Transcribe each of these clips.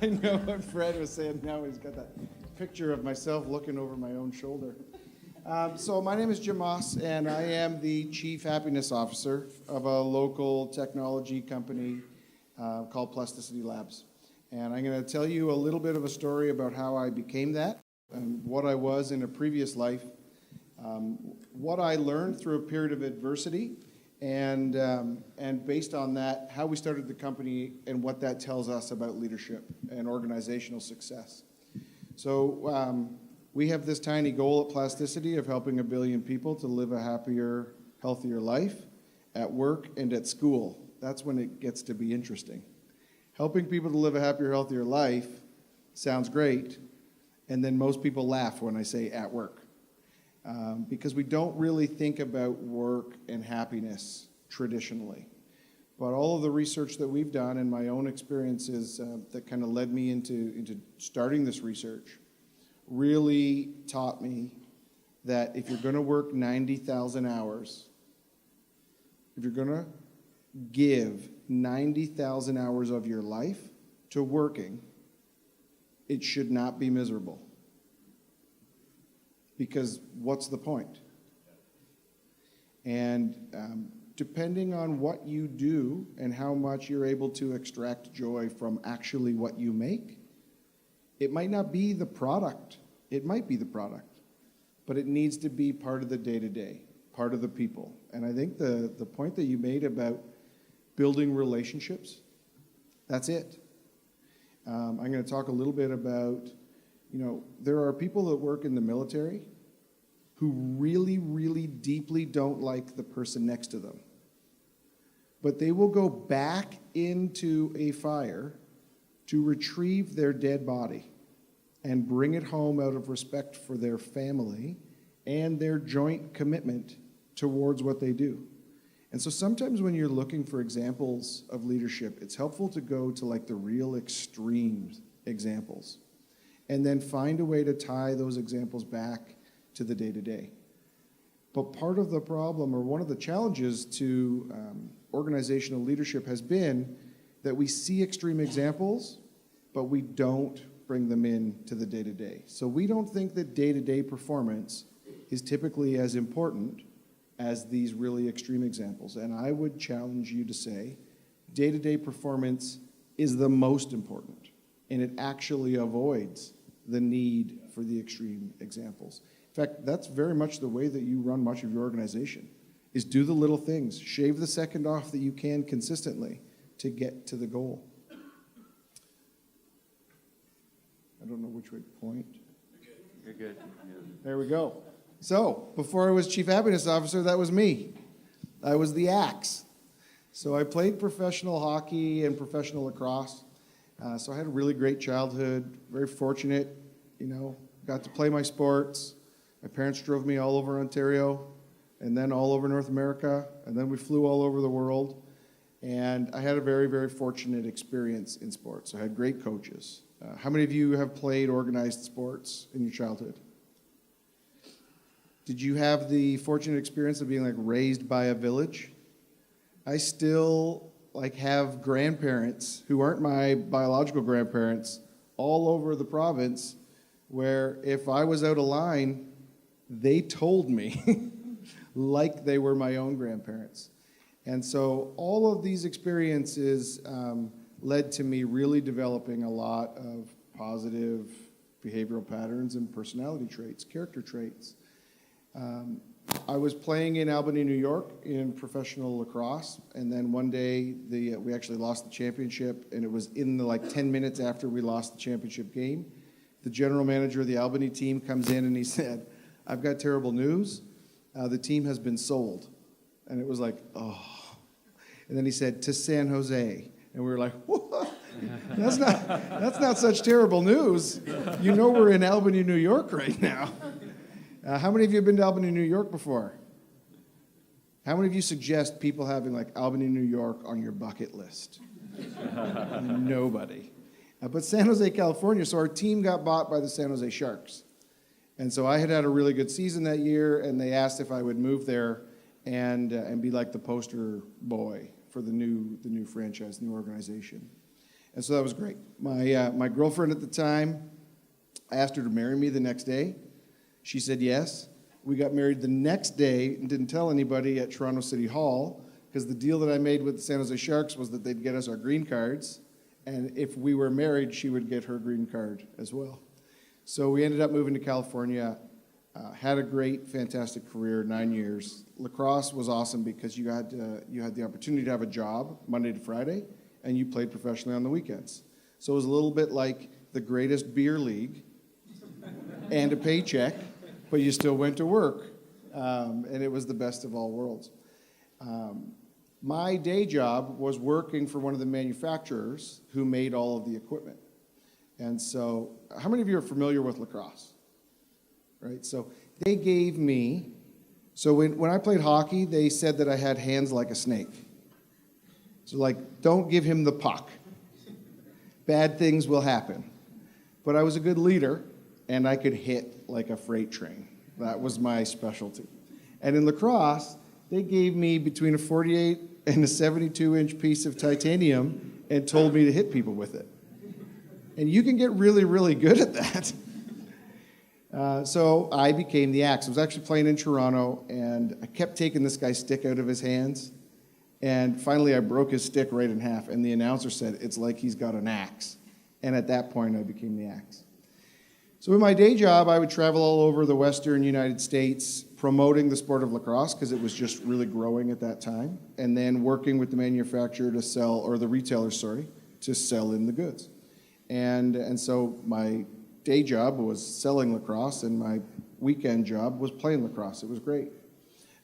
I know what Fred was saying now. He's got that picture of myself looking over my own shoulder. So my name is Jim Moss, and I am the Chief Happiness Officer of a local technology company called Plasticity Labs. And I'm going to tell you a little bit of a story about how I became that, and what I was in a previous life, what I learned through a period of adversity, and based on that, how we started the company and what that tells us about leadership and organizational success. So we have this tiny goal at Plasticity of helping 1 billion people to live a happier, healthier life at work and at school. That's when it gets to be interesting. Helping people to live a happier, healthier life sounds great, and then most people laugh when I say at work. Because we don't really think about work and happiness traditionally. But all of the research that we've done and my own experiences that kind of led me into starting this research really taught me that if you're going to work 90,000 hours, if you're going to give 90,000 hours of your life to working, it should not be miserable. Because what's the point? And depending on what you do and how much you're able to extract joy from actually what you make, it might not be the product. It might be the product, but it needs to be part of the day-to-day, part of the people. And I think the point that you made about building relationships, that's it. I'm going to talk a little bit about, there are people that work in the military who really, really deeply don't like the person next to them. But they will go back into a fire to retrieve their dead body and bring it home out of respect for their family and their joint commitment towards what they do. And so sometimes when you're looking for examples of leadership, it's helpful to go to like the real extreme examples and then find a way to tie those examples back to the day-to-day. But part of the problem, or one of the challenges to organizational leadership, has been that we see extreme examples, but we don't bring them in to the day-to-day. So we don't think that day-to-day performance is typically as important as these really extreme examples. And I would challenge you to say day-to-day performance is the most important, and it actually avoids the need for the extreme examples. In fact, that's very much the way that you run much of your organization, is do the little things, shave the second off that you can consistently to get to the goal. I don't know which way to point. You're good. There we go. So, before I was Chief Happiness Officer, that was me. I was the axe. So I played professional hockey and professional lacrosse. So I had a really great childhood, very fortunate, got to play my sports. My parents drove me all over Ontario and then all over North America, and then we flew all over the world. And I had a very, very fortunate experience in sports. I had great coaches. How many of you have played organized sports in your childhood? Did you have the fortunate experience of being raised by a village? I still have grandparents who aren't my biological grandparents all over the province, where if I was out of line, they told me like they were my own grandparents. And so all of these experiences led to me really developing a lot of positive behavioral patterns and personality traits, character traits. I was playing in Albany, New York in professional lacrosse, and then one day we actually lost the championship, and it was in the 10 minutes after we lost the championship game. The general manager of the Albany team comes in and he said, "I've got terrible news. The team has been sold." And it was oh. And then he said, "To San Jose." And we were like, "What? That's not such terrible news. We're in Albany, New York right now." How many of you have been to Albany, New York before? How many of you suggest people having Albany, New York on your bucket list? Nobody. But San Jose, California, so our team got bought by the San Jose Sharks. And so I had a really good season that year, and they asked if I would move there and be the poster boy for the new franchise, new organization. And so that was great. My girlfriend at the time, I asked her to marry me the next day. She said yes. We got married the next day and didn't tell anybody at Toronto City Hall, because the deal that I made with the San Jose Sharks was that they'd get us our green cards, and if we were married, she would get her green card as well. So we ended up moving to California, had a great, fantastic career, 9 years. Lacrosse was awesome because you had the opportunity to have a job Monday to Friday, and you played professionally on the weekends. So it was a little bit like the greatest beer league and a paycheck, but you still went to work, and it was the best of all worlds. My day job was working for one of the manufacturers who made all of the equipment. And so, how many of you are familiar with lacrosse? Right, so they gave me, so when I played hockey, they said that I had hands like a snake. So like, don't give him the puck. Bad things will happen. But I was a good leader, and I could hit like a freight train. That was my specialty. And in lacrosse, they gave me between a 48 and a 72-inch piece of titanium and told me to hit people with it. And you can get really, really good at that. So I became the axe. I was actually playing in Toronto, and I kept taking this guy's stick out of his hands. And finally, I broke his stick right in half, and the announcer said, "It's like he's got an axe." And at that point, I became the axe. So in my day job, I would travel all over the Western United States promoting the sport of lacrosse, because it was just really growing at that time, and then working with the manufacturer to sell, or the retailer, sorry, to sell in the goods. And so my day job was selling lacrosse, and my weekend job was playing lacrosse. It was great.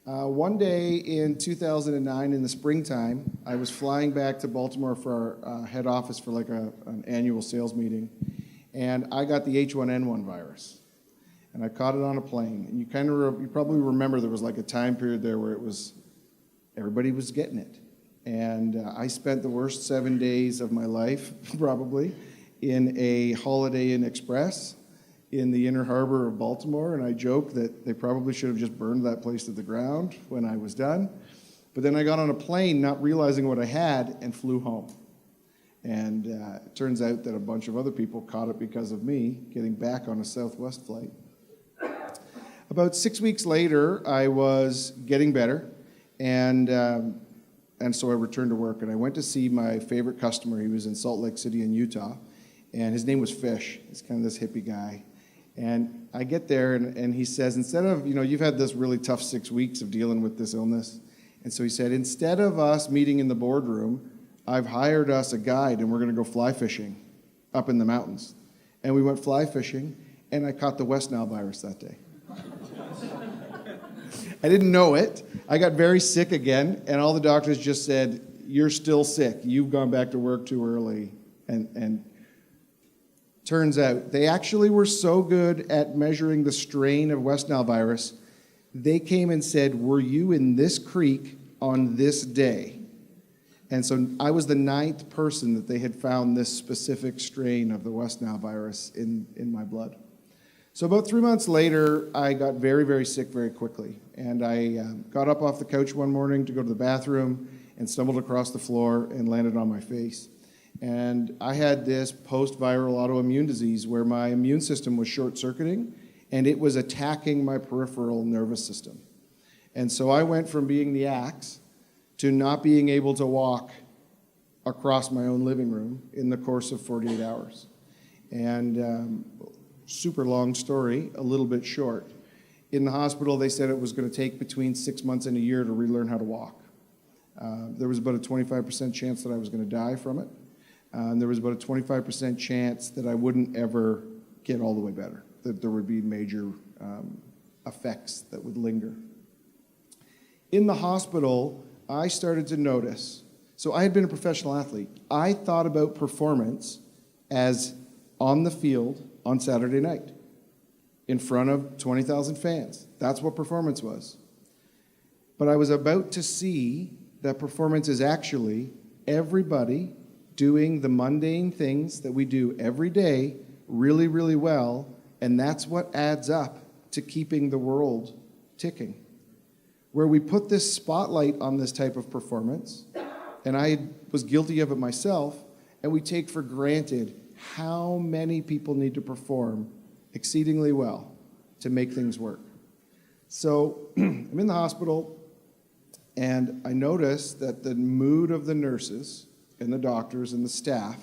One day in 2009, in the springtime, I was flying back to Baltimore for our head office for like an annual sales meeting, and I got the H1N1 virus, and I caught it on a plane. And you probably remember there was like a time period there where everybody was getting it, and I spent the worst 7 days of my life probably in a Holiday Inn Express in the Inner Harbor of Baltimore, and I joke that they probably should have just burned that place to the ground when I was done. But then I got on a plane not realizing what I had and flew home. And it turns out that a bunch of other people caught it because of me getting back on a Southwest flight. About 6 weeks later, I was getting better, and so I returned to work, and I went to see my favorite customer. He was in Salt Lake City in Utah, and his name was Fish. He's kind of this hippie guy. And I get there, and he says, instead of, you've had this really tough 6 weeks of dealing with this illness. And so he said, instead of us meeting in the boardroom, I've hired us a guide, and we're going to go fly fishing up in the mountains. And we went fly fishing, and I caught the West Nile virus that day. I didn't know it. I got very sick again, and all the doctors just said, "You're still sick. You've gone back to work too early." And turns out they actually were so good at measuring the strain of West Nile virus, they came and said, "Were you in this creek on this day?" And so I was the 9th person that they had found this specific strain of the West Nile virus in my blood. So about 3 months later, I got very, very sick very quickly. And I got up off the couch one morning to go to the bathroom and stumbled across the floor and landed on my face. And I had this post-viral autoimmune disease where my immune system was short-circuiting, and it was attacking my peripheral nervous system. And so I went from being the axe to not being able to walk across my own living room in the course of 48 hours. And super long story, a little bit short. In the hospital, they said it was going to take between 6 months and a year to relearn how to walk. There was about a 25% chance that I was going to die from it. And there was about a 25% chance that I wouldn't ever get all the way better, that there would be major effects that would linger. In the hospital, I started to notice, so I had been a professional athlete. I thought about performance as on the field on Saturday night in front of 20,000 fans. That's what performance was. But I was about to see that performance is actually everybody doing the mundane things that we do every day really, really well, and that's what adds up to keeping the world ticking. Where we put this spotlight on this type of performance, and I was guilty of it myself, and we take for granted how many people need to perform exceedingly well to make things work. So I'm in the hospital, and I noticed that the mood of the nurses and the doctors and the staff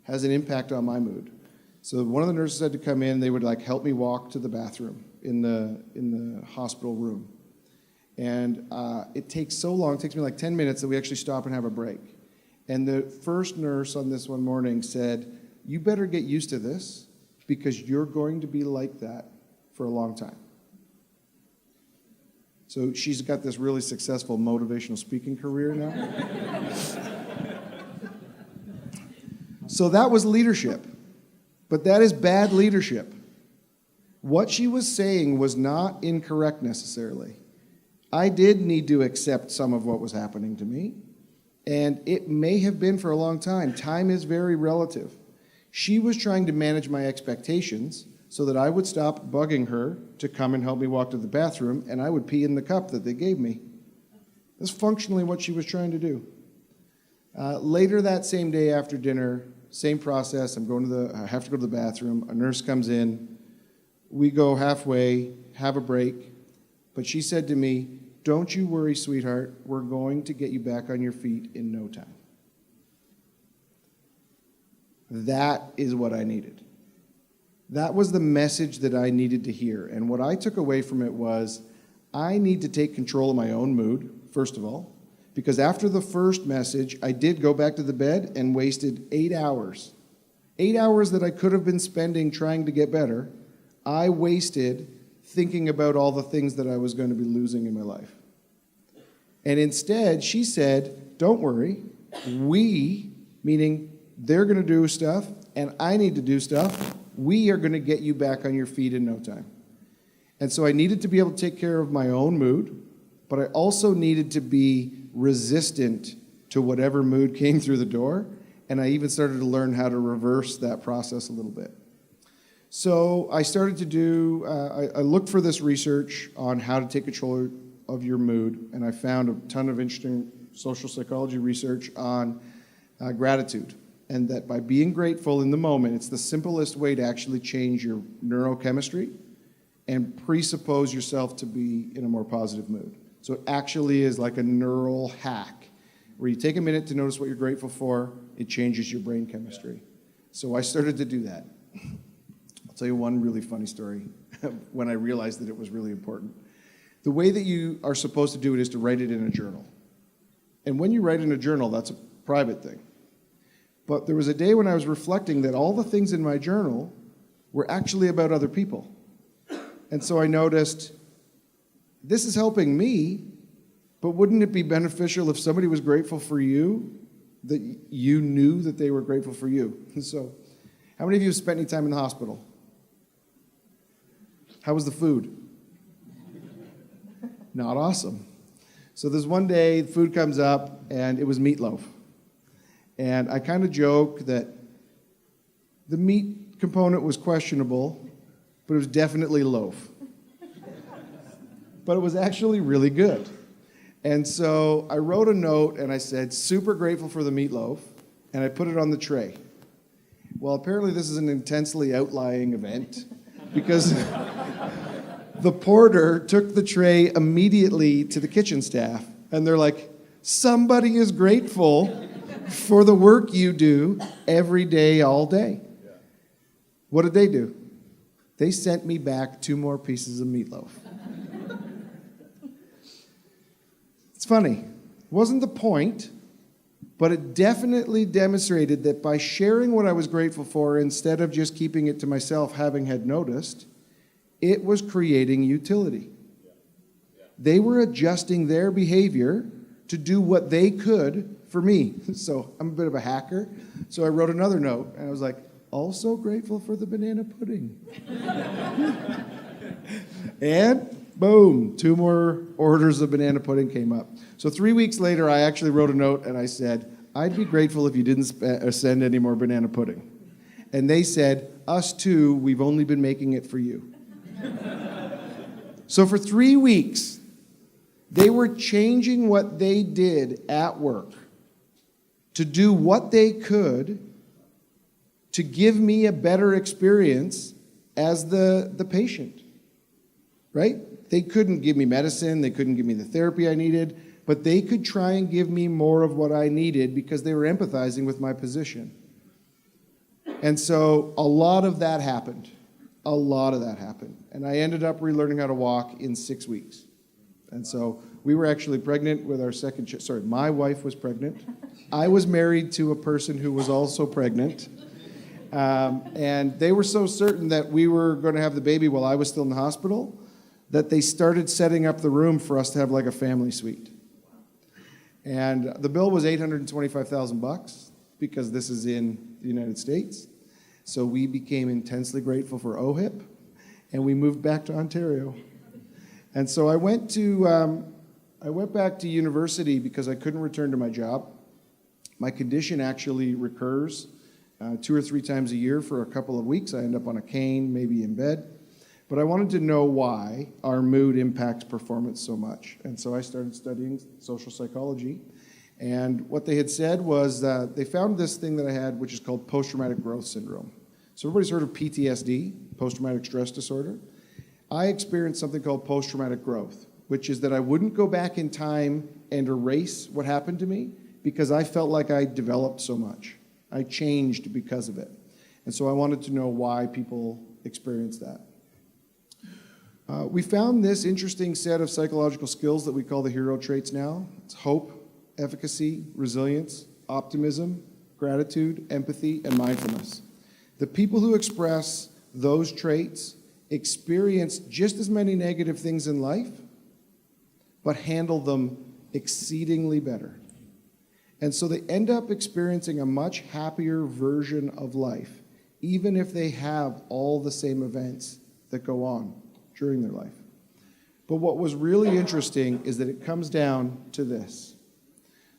has an impact on my mood. So one of the nurses had to come in. They would help me walk to the bathroom in the hospital room. And it takes so long, it takes me 10 minutes that we actually stop and have a break. And the first nurse on this one morning said, "You better get used to this because you're going to be like that for a long time." So she's got this really successful motivational speaking career now. So that was leadership, but that is bad leadership. What she was saying was not incorrect necessarily. I did need to accept some of what was happening to me, and it may have been for a long time. Time is very relative. She was trying to manage my expectations so that I would stop bugging her to come and help me walk to the bathroom, and I would pee in the cup that they gave me. That's functionally what she was trying to do. Later that same day after dinner, same process. I have to go to the bathroom. A nurse comes in. We go halfway, have a break. But she said to me, "Don't you worry, sweetheart. We're going to get you back on your feet in no time." That is what I needed. That was the message that I needed to hear. And what I took away from it was, I need to take control of my own mood, first of all, because after the first message, I did go back to the bed and wasted 8 hours. 8 hours that I could have been spending trying to get better, I wasted thinking about all the things that I was going to be losing in my life. And instead, she said, "Don't worry. We," meaning they're going to do stuff, and I need to do stuff. "We are going to get you back on your feet in no time." And so I needed to be able to take care of my own mood, but I also needed to be resistant to whatever mood came through the door, and I even started to learn how to reverse that process a little bit. So I started to do, I looked for this research on how to take control of your mood, and I found a ton of interesting social psychology research on gratitude, and that by being grateful in the moment, it's the simplest way to actually change your neurochemistry and presuppose yourself to be in a more positive mood. So it actually is like a neural hack, where you take a minute to notice what you're grateful for, it changes your brain chemistry. So I started to do that. I'll tell you one really funny story when I realized that it was really important. The way that you are supposed to do it is to write it in a journal. And when you write in a journal, that's a private thing. But there was a day when I was reflecting that all the things in my journal were actually about other people. And so I noticed, this is helping me, but wouldn't it be beneficial if somebody was grateful for you, that you knew that they were grateful for you? So, how many of you have spent any time in the hospital? How was the food? Not awesome. So there's one day, food comes up, and it was meatloaf. And I kind of joke that the meat component was questionable, but it was definitely loaf. But it was actually really good. And so I wrote a note and I said, "Super grateful for the meatloaf," and I put it on the tray. Well, apparently this is an intensely outlying event because the porter took the tray immediately to the kitchen staff, and they're like, "Somebody is grateful for the work you do every day, all day." What did they do? They sent me back 2 more pieces of meatloaf. It's funny. It wasn't the point, but it definitely demonstrated that by sharing what I was grateful for, instead of just keeping it to myself, having had noticed, it was creating utility. They were adjusting their behavior to do what they could for me. So I'm a bit of a hacker. So I wrote another note, and I was like, "Also grateful for the banana pudding." And boom, 2 more orders of banana pudding came up. So 3 weeks later, I actually wrote a note, and I said, "I'd be grateful if you didn't send any more banana pudding." And they said, "Us too, we've only been making it for you." So for 3 weeks, they were changing what they did at work to do what they could to give me a better experience as the patient, right? They couldn't give me medicine, they couldn't give me the therapy I needed, but they could try and give me more of what I needed because they were empathizing with my position. And so a lot of that happened. A lot of that happened. And I ended up relearning how to walk in 6 weeks. And so we were actually pregnant with our second child. Sorry, my wife was pregnant. I was married to a person who was also pregnant. And they were so certain that we were going to have the baby while I was still in the hospital that they started setting up the room for us to have like a family suite. And the bill was $825,000 because this is in the United States. So we became intensely grateful for OHIP, and we moved back to Ontario. And so I went back to university because I couldn't return to my job. My condition actually recurs 2 or 3 times a year for a couple of weeks. I end up on a cane, maybe in bed. But I wanted to know why our mood impacts performance so much. And so I started studying social psychology. And what they had said was they found this thing that I had, which is called post-traumatic growth syndrome. So everybody's heard of PTSD, post-traumatic stress disorder. I experienced something called post-traumatic growth, which is that I wouldn't go back in time and erase what happened to me because I felt like I developed so much. I changed because of it. And so I wanted to know why people experience that. We found this interesting set of psychological skills that we call the hero traits now. It's hope, efficacy, resilience, optimism, gratitude, empathy, and mindfulness. The people who express those traits experience just as many negative things in life, but handle them exceedingly better. And so they end up experiencing a much happier version of life, even if they have all the same events that go on during their life. But what was really interesting is that it comes down to this.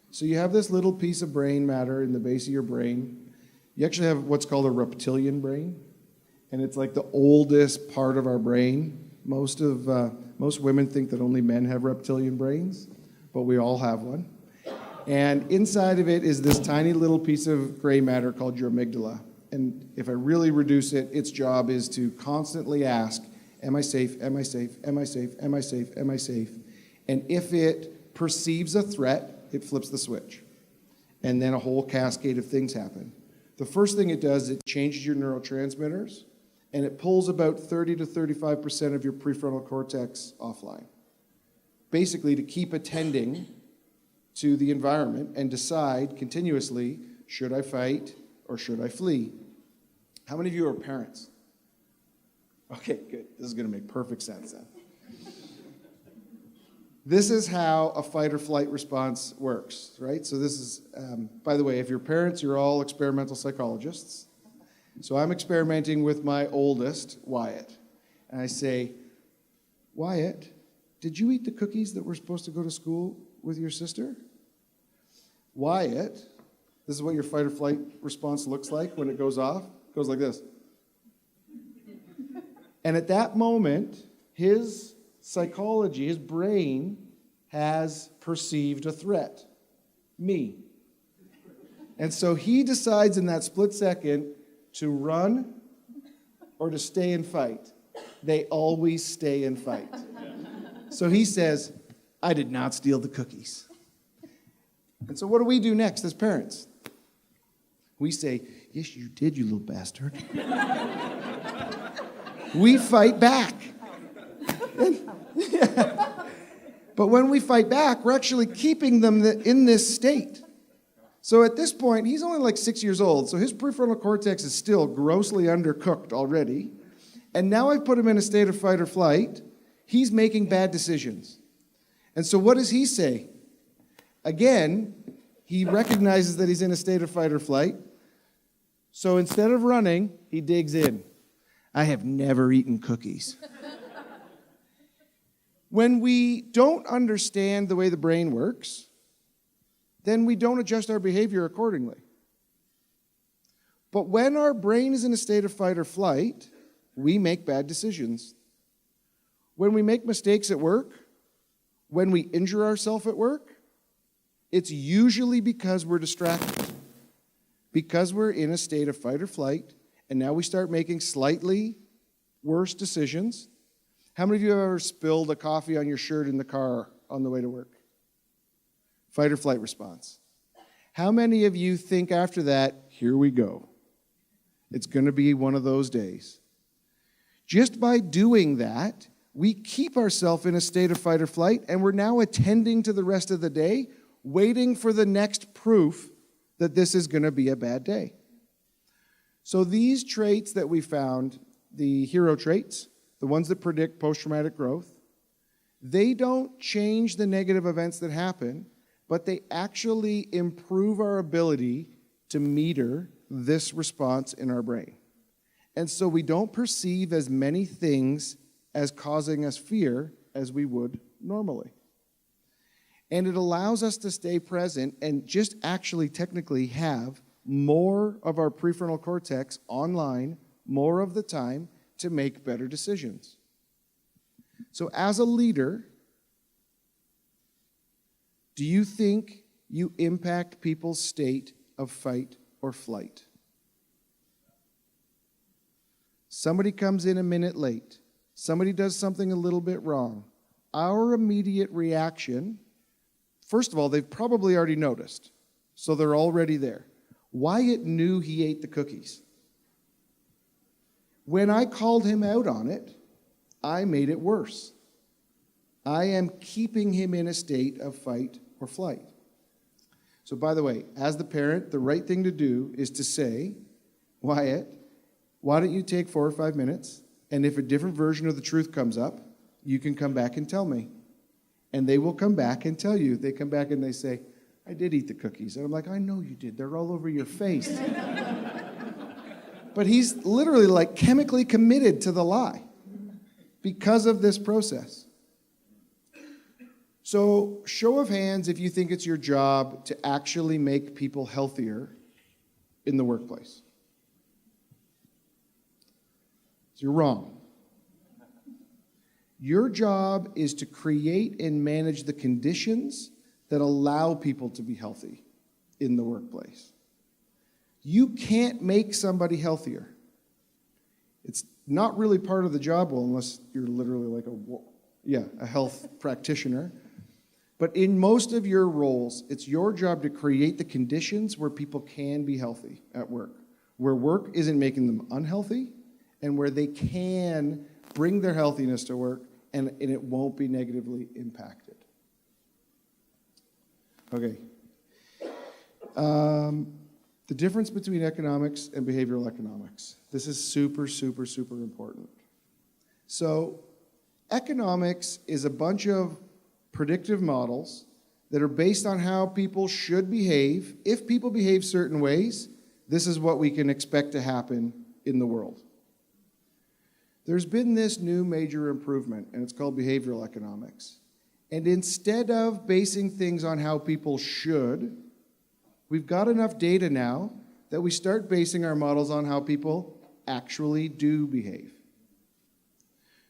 So you have this little piece of brain matter in the base of your brain. You actually have what's called a reptilian brain, and it's like the oldest part of our brain. Most women think that only men have reptilian brains, but we all have one. And inside of it is this tiny little piece of gray matter called your amygdala. And if I really reduce it, its job is to constantly ask, am I safe? Am I safe? Am I safe? Am I safe? Am I safe? And if it perceives a threat, it flips the switch. And then a whole cascade of things happen. The first thing it does, it changes your neurotransmitters, and it pulls about 30 to 35% of your prefrontal cortex offline. Basically, to keep attending to the environment and decide continuously, should I fight or should I flee? How many of you are parents? Okay, good. This is going to make perfect sense then. This is how a fight or flight response works, right? So this is, by the way, if you're parents, you're all experimental psychologists. So I'm experimenting with my oldest, Wyatt. And I say, Wyatt, did you eat the cookies that were supposed to go to school with your sister? Wyatt, this is what your fight or flight response looks like when it goes off. It goes like this. And at that moment, his psychology, his brain, has perceived a threat. Me. And so he decides in that split second to run or to stay and fight. They always stay and fight. So he says, I did not steal the cookies. And so what do we do next as parents? We say, yes, you did, you little bastard. We fight back. But when we fight back, we're actually keeping them in this state. So at this point, he's only like 6 years old, so his prefrontal cortex is still grossly undercooked already. And now I've put him in a state of fight or flight. He's making bad decisions. And so what does he say? Again, he recognizes that he's in a state of fight or flight. So instead of running, he digs in. I have never eaten cookies. When we don't understand the way the brain works, then we don't adjust our behavior accordingly. But when our brain is in a state of fight or flight, we make bad decisions. When we make mistakes at work, when we injure ourselves at work, it's usually because we're distracted. because we're in a state of fight or flight, and now we start making slightly worse decisions. How many of you have ever spilled a coffee on your shirt in the car on the way to work? Fight or flight response. How many of you think after that, here we go? It's going to be one of those days. Just by doing that, we keep ourselves in a state of fight or flight, and we're now attending to the rest of the day, waiting for the next proof that this is going to be a bad day. So these traits that we found, the hero traits, the ones that predict post-traumatic growth, they don't change the negative events that happen, but they actually improve our ability to meter this response in our brain. And so we don't perceive as many things as causing us fear as we would normally. And it allows us to stay present and just actually technically have more of our prefrontal cortex online more of the time to make better decisions. So as a leader, do you think you impact people's state of fight or flight? Somebody comes in a minute late. Somebody does something a little bit wrong. Our immediate reaction, first of all, they've probably already noticed, so they're already there. Wyatt knew he ate the cookies. When I called him out on it, I made it worse. I am keeping him in a state of fight or flight. So by the way, as the parent, the right thing to do is to say, Wyatt, why don't you take 4 or 5 minutes, and if a different version of the truth comes up, you can come back and tell me. And they will come back and tell you. They come back and they say, I did eat the cookies. And I'm like, I know you did. They're all over your face. But he's literally like chemically committed to the lie because of this process. So show of hands if you think it's your job to actually make people healthier in the workplace. So you're wrong. Your job is to create and manage the conditions that allow people to be healthy in the workplace. You can't make somebody healthier. It's not really part of the job, well, unless you're literally like a health practitioner. But in most of your roles, it's your job to create the conditions where people can be healthy at work, where work isn't making them unhealthy, and where they can bring their healthiness to work and it won't be negatively impacted. Okay. The difference between economics and behavioral economics. This is super, super, super important. So economics is a bunch of predictive models that are based on how people should behave. If people behave certain ways, this is what we can expect to happen in the world. There's been this new major improvement, and it's called behavioral economics. And instead of basing things on how people should, we've got enough data now that we start basing our models on how people actually do behave.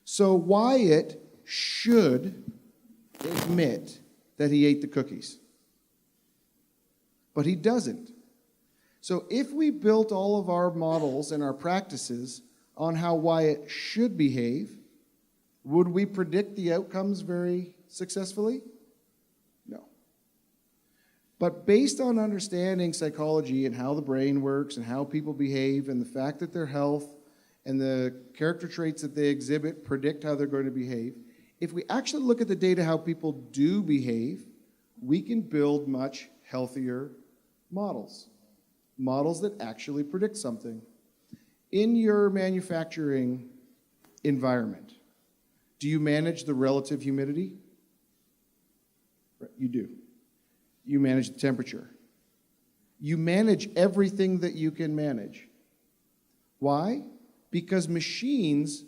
So Wyatt should admit that he ate the cookies, but he doesn't. So if we built all of our models and our practices on how Wyatt should behave, would we predict the outcomes very successfully? No. But based on understanding psychology and how the brain works and how people behave and the fact that their health and the character traits that they exhibit predict how they're going to behave, if we actually look at the data how people do behave, we can build much healthier models. Models that actually predict something. In your manufacturing environment, do you manage the relative humidity? You do. You manage the temperature. You manage everything that you can manage. Why? Because machines,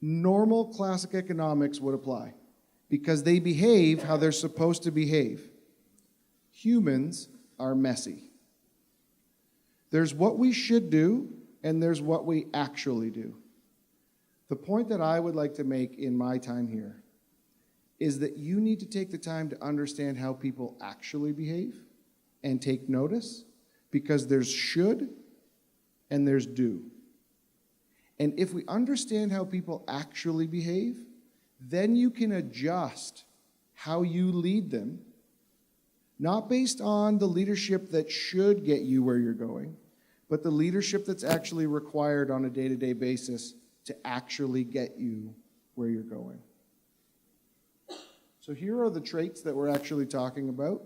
normal classic economics would apply. Because they behave how they're supposed to behave. Humans are messy. There's what we should do, and there's what we actually do. The point that I would like to make in my time here is that you need to take the time to understand how people actually behave and take notice, because there's should and there's do. And if we understand how people actually behave, then you can adjust how you lead them, not based on the leadership that should get you where you're going, but the leadership that's actually required on a day-to-day basis to actually get you where you're going. So here are the traits that we're actually talking about.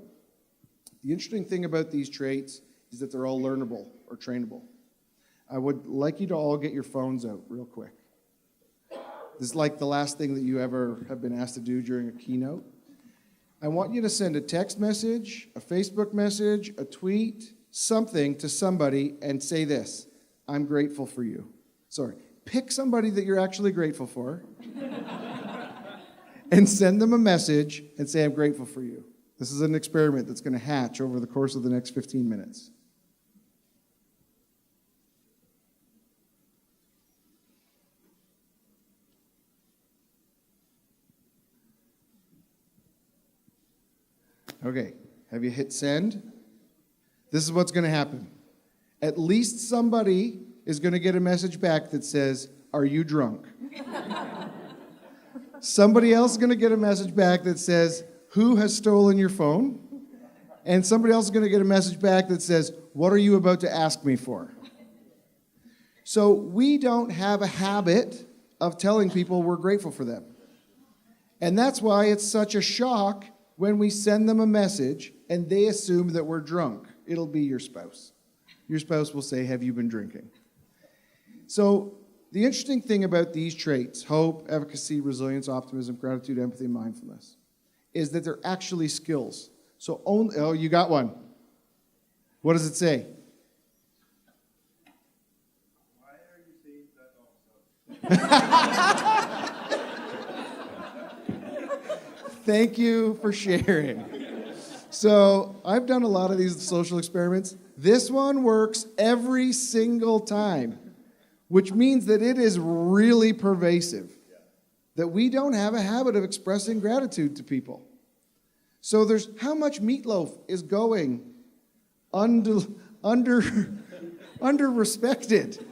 The interesting thing about these traits is that they're all learnable or trainable. I would like you to all get your phones out real quick. This is like the last thing that you ever have been asked to do during a keynote. I want you to send a text message, a Facebook message, a tweet, something to somebody and say this: I'm grateful for you. Sorry. Pick somebody that you're actually grateful for and send them a message and say, I'm grateful for you. This is an experiment that's going to hatch over the course of the next 15 minutes. Okay, have you hit send? This is what's going to happen. At least somebody is going to get a message back that says, are you drunk? Somebody else is going to get a message back that says, who has stolen your phone? And somebody else is going to get a message back that says, what are you about to ask me for? So we don't have a habit of telling people we're grateful for them. And that's why it's such a shock when we send them a message and they assume that we're drunk. It'll be your spouse. Your spouse will say, have you been drinking? So the interesting thing about these traits, hope, efficacy, resilience, optimism, gratitude, empathy, and mindfulness, is that they're actually skills. So only, oh, you got one. What does it say? Why are you saying that also? Thank you for sharing. So I've done a lot of these social experiments. This one works every single time, which means that it is really pervasive, that we don't have a habit of expressing gratitude to people. So there's how much meatloaf is going under-respected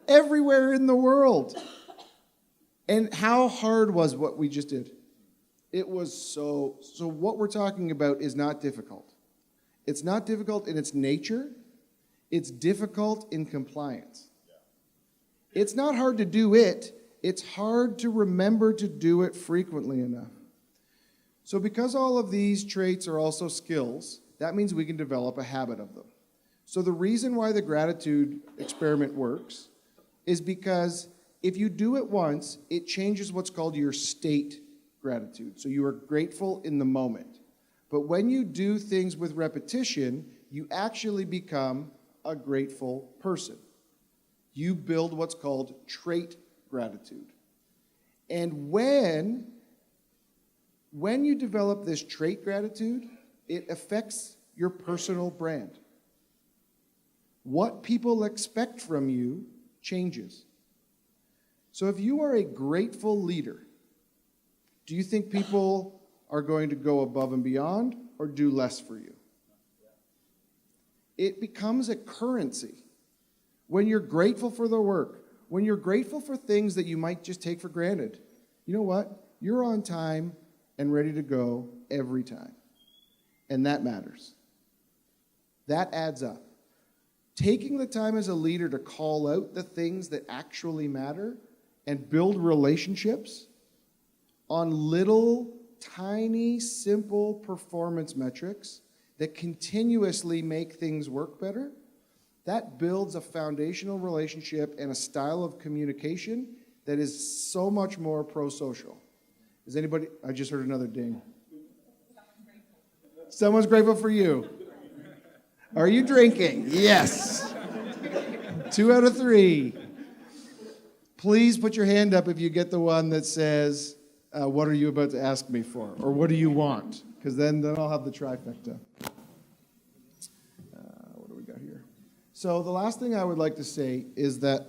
everywhere in the world. And how hard was what we just did? It was so what we're talking about is not difficult. It's not difficult in its nature. It's difficult in compliance. It's not hard to do it. It's hard to remember to do it frequently enough. So because all of these traits are also skills, that means we can develop a habit of them. So the reason why the gratitude experiment works is because if you do it once, it changes what's called your state gratitude. So you are grateful in the moment. But when you do things with repetition, you actually become a grateful person. You build what's called trait gratitude. And when you develop this trait gratitude, it affects your personal brand. What people expect from you changes. So if you are a grateful leader, do you think people are going to go above and beyond or do less for you? It becomes a currency. When you're grateful for the work, when you're grateful for things that you might just take for granted, you know what? You're on time and ready to go every time. And that matters. That adds up. Taking the time as a leader to call out the things that actually matter and build relationships on little, tiny, simple performance metrics that continuously make things work better, that builds a foundational relationship and a style of communication that is so much more pro-social. Is anybody, I just heard another ding. Someone's grateful for you. Are you drinking? Yes. 2 out of 3. Please put your hand up if you get the one that says, what are you about to ask me for? Or what do you want? Because then I'll have the trifecta. What do we got here? So the last thing I would like to say is that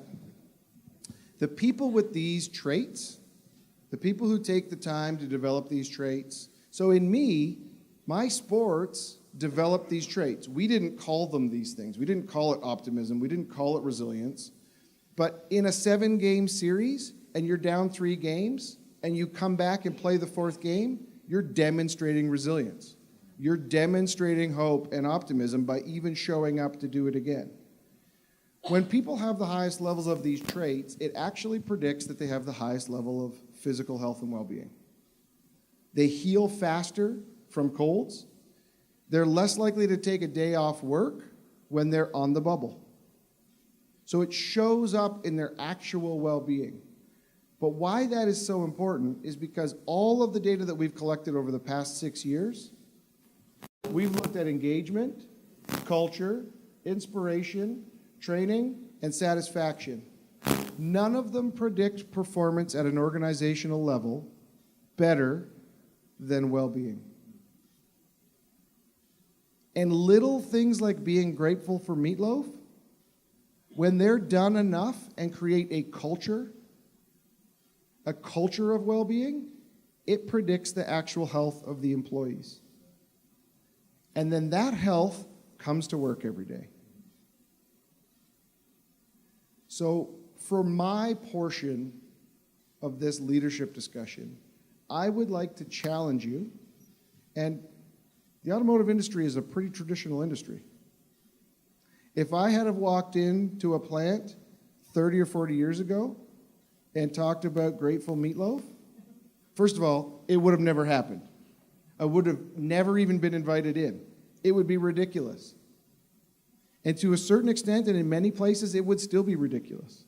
the people with these traits, the people who take the time to develop these traits, so in me, my sports developed these traits. We didn't call them these things. We didn't call it optimism. We didn't call it resilience. But in a 7-game series, and you're down 3 games, and you come back and play the 4th game, you're demonstrating resilience. You're demonstrating hope and optimism by even showing up to do it again. When people have the highest levels of these traits, it actually predicts that they have the highest level of physical health and well-being. They heal faster from colds. They're less likely to take a day off work when they're on the bubble. So it shows up in their actual well-being. But why that is so important is because all of the data that we've collected over the past 6 years, we've looked at engagement, culture, inspiration, training, and satisfaction. None of them predict performance at an organizational level better than well-being. And little things like being grateful for meatloaf, when they're done enough and create a culture of well-being, it predicts the actual health of the employees. And then that health comes to work every day. So for my portion of this leadership discussion, I would like to challenge you, and the automotive industry is a pretty traditional industry. If I had have walked into a plant 30 or 40 years ago and talked about grateful meatloaf, first of all, it would have never happened. I would have never even been invited in. It would be ridiculous. And to a certain extent, and in many places, it would still be ridiculous.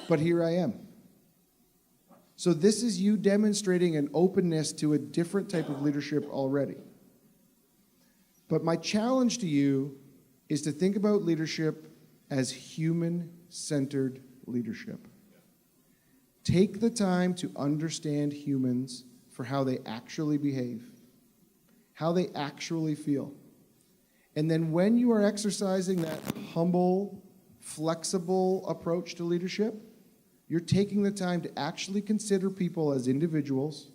But here I am. So this is you demonstrating an openness to a different type of leadership already. But my challenge to you is to think about leadership as human-centered leadership. Take the time to understand humans for how they actually behave, how they actually feel. And then when you are exercising that humble, flexible approach to leadership, you're taking the time to actually consider people as individuals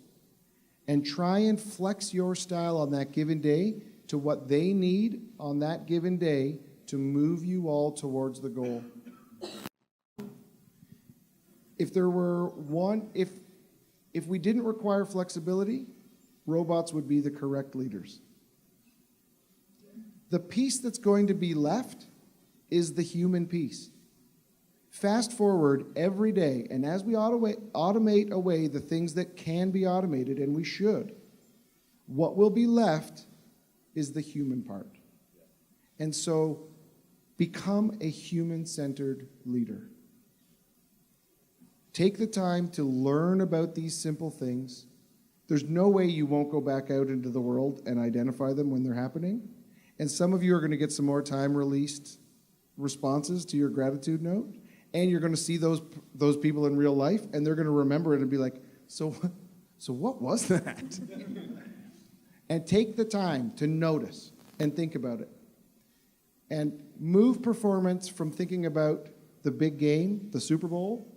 and try and flex your style on that given day to what they need on that given day to move you all towards the goal. If there were if we didn't require flexibility, robots would be the correct leaders. The piece that's going to be left is the human piece. Fast forward every day, and as we automate away the things that can be automated, and we should, what will be left is the human part. And so, become a human-centered leader. Take the time to learn about these simple things. There's no way you won't go back out into the world and identify them when they're happening. And some of you are going to get some more time-released responses to your gratitude note. And you're going to see those people in real life, and they're going to remember it and be like, so what was that? And take the time to notice and think about it. And move performance from thinking about the big game, the Super Bowl,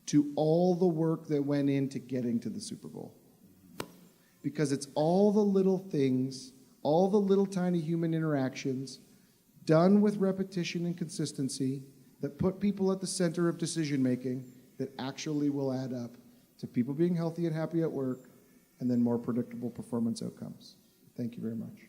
to all the work that went into getting to the Super Bowl. Because it's all the little things, all the little tiny human interactions, done with repetition and consistency, that put people at the center of decision-making that actually will add up to people being healthy and happy at work, and then more predictable performance outcomes. Thank you very much.